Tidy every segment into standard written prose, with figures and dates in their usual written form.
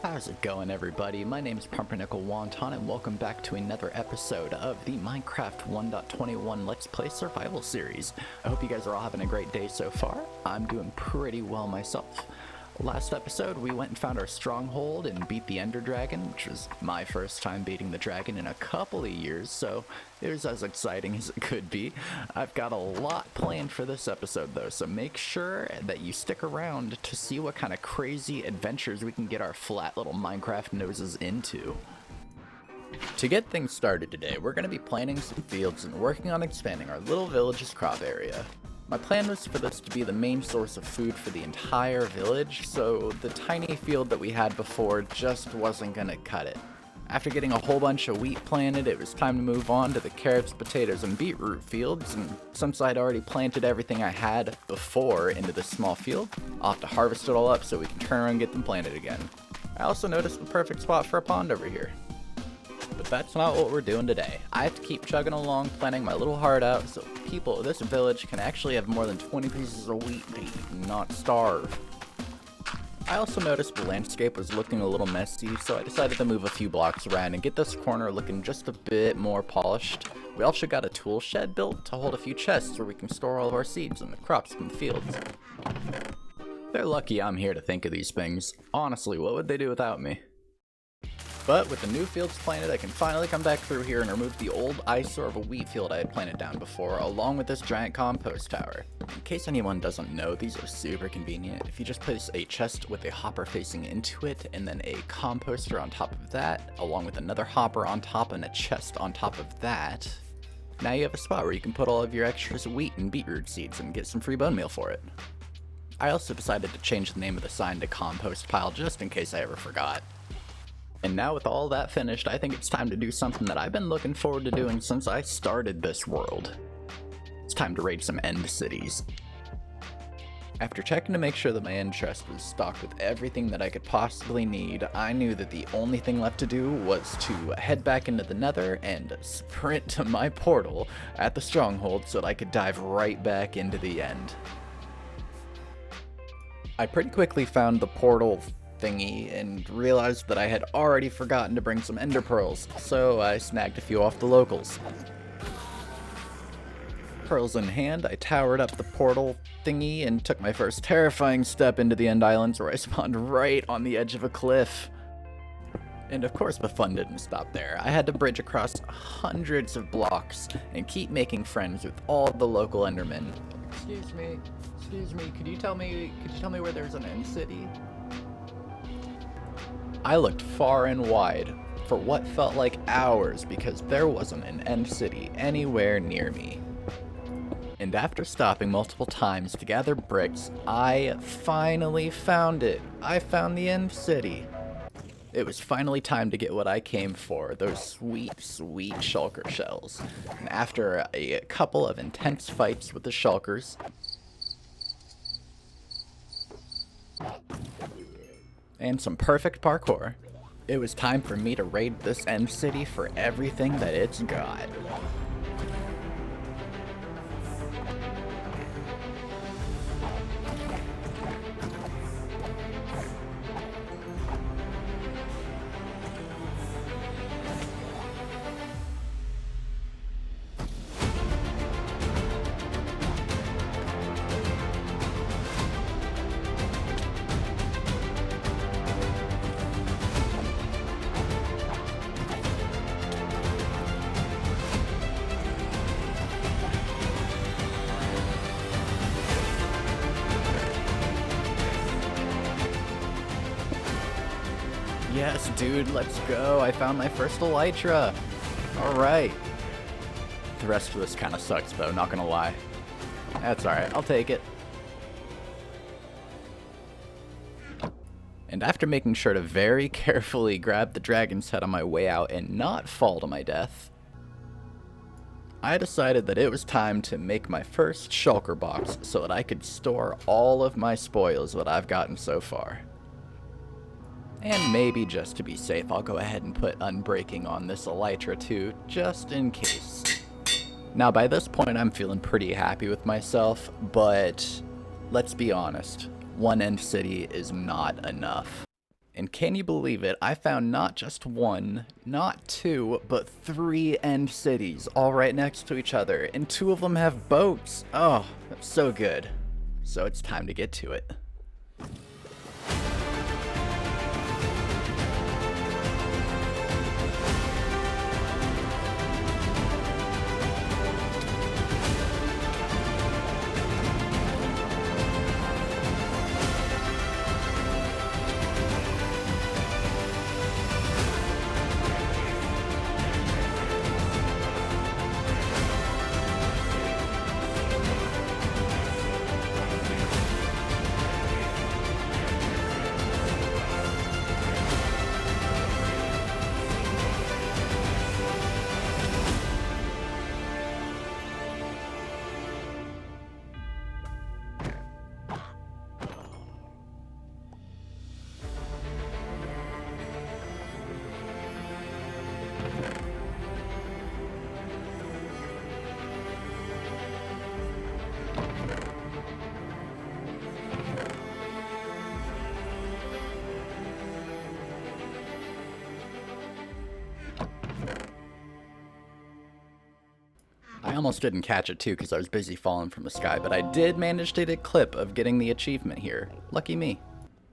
How's it going, everybody? My name is Pumpernickel Wonton, and welcome back to another episode of the Minecraft 1.21 Let's Play Survival Series. I hope you guys are all having a great day so far. I'm doing pretty well myself. Last episode, we went and found our stronghold and beat the Ender Dragon, which was my first time beating the dragon in a couple of years, so it was as exciting as it could be. I've got a lot planned for this episode, though, so make sure that you stick around to see what kind of crazy adventures we can get our flat little Minecraft noses into. To get things started today, we're going to be planting some fields and working on expanding our little village's crop area. My plan was for this to be the main source of food for the entire village, so the tiny field that we had before just wasn't gonna cut it. After getting a whole bunch of wheat planted, it was time to move on to the carrots, potatoes, and beetroot fields, and since I'd already planted everything I had before into this small field, I'll have to harvest it all up so we can turn around and get them planted again. I also noticed the perfect spot for a pond over here. But that's not what we're doing today. I have to keep chugging along, planning my little heart out, so people of this village can actually have more than 20 pieces of wheat to eat and not starve. I also noticed the landscape was looking a little messy, so I decided to move a few blocks around and get this corner looking just a bit more polished. We also got a tool shed built to hold a few chests where we can store all of our seeds and the crops from the fields. They're lucky I'm here to think of these things. Honestly, what would they do without me? But with the new fields planted, I can finally come back through here and remove the old eyesore of a wheat field I had planted down before, along with this giant compost tower. In case anyone doesn't know, these are super convenient. If you just place a chest with a hopper facing into it, and then a composter on top of that, along with another hopper on top and a chest on top of that, now you have a spot where you can put all of your extra wheat and beetroot seeds and get some free bone meal for it. I also decided to change the name of the sign to compost pile just in case I ever forgot. And now with all that finished, I think it's time to do something that I've been looking forward to doing since I started this world. It's time to raid some end cities. After checking to make sure that my end chest was stocked with everything that I could possibly need, I knew that the only thing left to do was to head back into the nether and sprint to my portal at the stronghold so that I could dive right back into the end. I pretty quickly found the portal thingy and realized that I had already forgotten to bring some ender pearls, so I snagged a few off the locals. Pearls in hand, I towered up the portal thingy and took my first terrifying step into the End Islands, where I spawned right on the edge of a cliff. And of course the fun didn't stop there. I had to bridge across hundreds of blocks and keep making friends with all the local endermen. Excuse me, could you tell me where there's an end city? I looked far and wide for what felt like hours because there wasn't an end city anywhere near me. And after stopping multiple times to gather bricks, I finally found it. I found the end city. It was finally time to get what I came for, those sweet, sweet Shulker Shells. And after a couple of intense fights with the Shulkers, and some perfect parkour, it was time for me to raid this end city for everything that it's got. Yes, dude, let's go. I found my first Elytra. Alright. The rest of this kind of sucks, though, not gonna lie. That's alright, I'll take it. And after making sure to very carefully grab the dragon's head on my way out and not fall to my death, I decided that it was time to make my first shulker box so that I could store all of my spoils that I've gotten so far. And maybe just to be safe, I'll go ahead and put unbreaking on this Elytra too, just in case. Now by this point I'm feeling pretty happy with myself, but let's be honest, one end city is not enough. And can you believe it? I found not just one, not two, but 3 end cities all right next to each other, and 2 of them have boats. Oh, that's so good. So it's time to get to it. I almost didn't catch it too because I was busy falling from the sky, but I did manage to get a clip of getting the achievement here. Lucky me.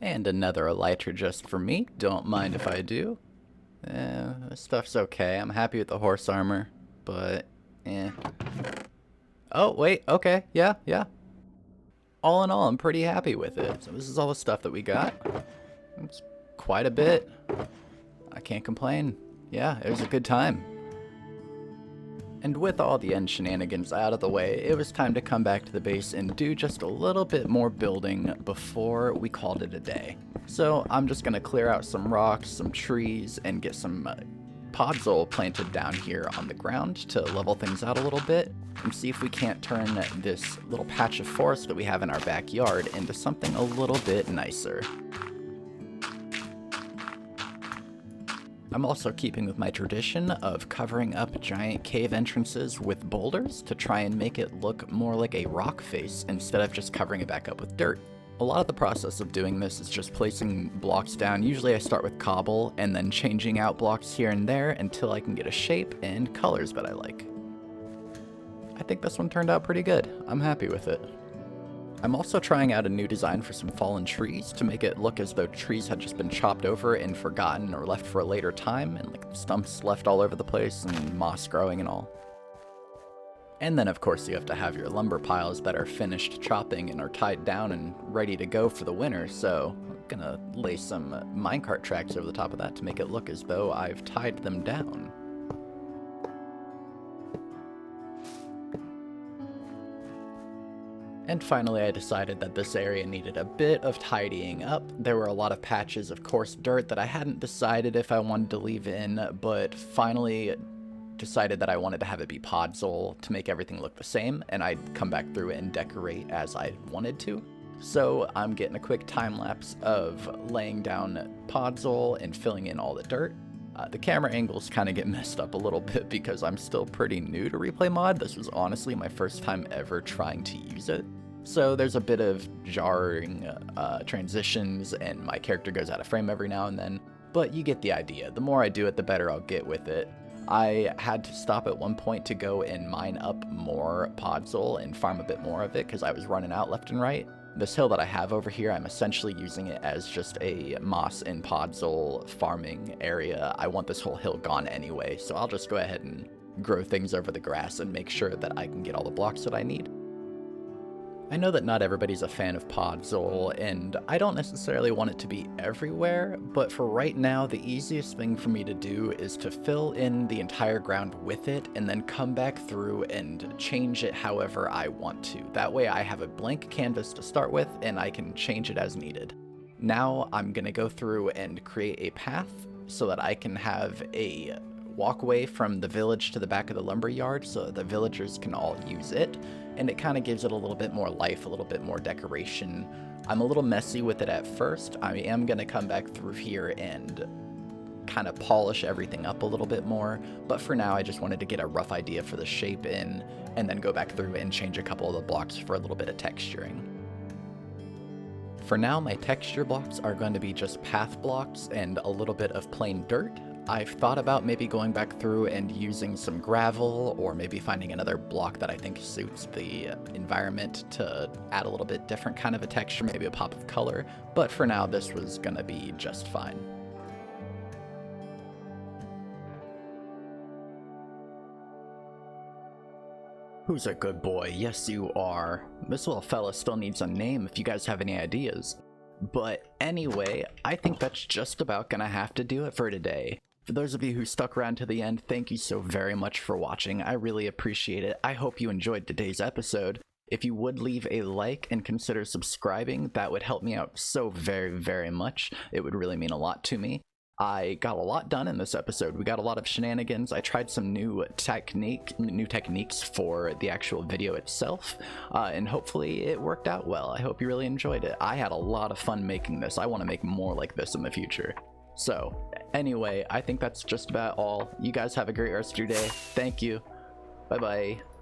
And another Elytra just for me. Don't mind if I do. This stuff's okay. I'm happy with the horse armor, but Oh, wait, okay, yeah. All in all, I'm pretty happy with it. So this is all the stuff that we got. It's quite a bit. I can't complain. Yeah, it was a good time. And with all the end shenanigans out of the way, it was time to come back to the base and do just a little bit more building before we called it a day. So I'm just going to clear out some rocks, some trees, and get some podzol planted down here on the ground to level things out a little bit, and see if we can't turn this little patch of forest that we have in our backyard into something a little bit nicer. I'm also keeping with my tradition of covering up giant cave entrances with boulders to try and make it look more like a rock face instead of just covering it back up with dirt. A lot of the process of doing this is just placing blocks down. Usually I start with cobble and then changing out blocks here and there until I can get a shape and colors that I like. I think this one turned out pretty good. I'm happy with it. I'm also trying out a new design for some fallen trees to make it look as though trees had just been chopped over and forgotten or left for a later time, and like stumps left all over the place and moss growing and all. And then of course you have to have your lumber piles that are finished chopping and are tied down and ready to go for the winter, so I'm gonna lay some minecart tracks over the top of that to make it look as though I've tied them down. And finally, I decided that this area needed a bit of tidying up. There were a lot of patches of coarse dirt that I hadn't decided if I wanted to leave in, but finally decided that I wanted to have it be podzol to make everything look the same, and I'd come back through it and decorate as I wanted to. So I'm getting a quick time lapse of laying down podzol and filling in all the dirt. The camera angles kind of get messed up a little bit because I'm still pretty new to Replay Mod. This was honestly my first time ever trying to use it. So there's a bit of jarring transitions and my character goes out of frame every now and then, but you get the idea. The more I do it, the better I'll get with it. I had to stop at one point to go and mine up more podzol and farm a bit more of it because I was running out left and right. This hill that I have over here, I'm essentially using it as just a moss and podzol farming area. I want this whole hill gone anyway, so I'll just go ahead and grow things over the grass and make sure that I can get all the blocks that I need. I know that not everybody's a fan of podzol, and I don't necessarily want it to be everywhere, but for right now, the easiest thing for me to do is to fill in the entire ground with it and then come back through and change it however I want to. That way I have a blank canvas to start with and I can change it as needed. Now I'm gonna go through and create a path so that I can have a walkway from the village to the back of the lumber yard so that the villagers can all use it, and it kind of gives it a little bit more life, a little bit more decoration. I'm a little messy with it at first. I am going to come back through here and kind of polish everything up a little bit more, but for now I just wanted to get a rough idea for the shape in, and then go back through and change a couple of the blocks for a little bit of texturing. For now, my texture blocks are going to be just path blocks and a little bit of plain dirt. I've thought about maybe going back through and using some gravel, or maybe finding another block that I think suits the environment to add a little bit different kind of a texture, maybe a pop of color, but for now this was gonna be just fine. Who's a good boy? Yes, you are. This little fella still needs a name if you guys have any ideas. But anyway, I think that's just about gonna have to do it for today. For those of you who stuck around to the end, thank you so very much for watching. I really appreciate it. I hope you enjoyed today's episode. If you would leave a like and consider subscribing, that would help me out so very, very much. It would really mean a lot to me. I got a lot done in this episode. We got a lot of shenanigans. I tried some new techniques for the actual video itself, and hopefully it worked out well. I hope you really enjoyed it. I had a lot of fun making this. I want to make more like this in the future. So anyway, I think that's just about all. You guys have a great rest of your day. Thank you. Bye bye.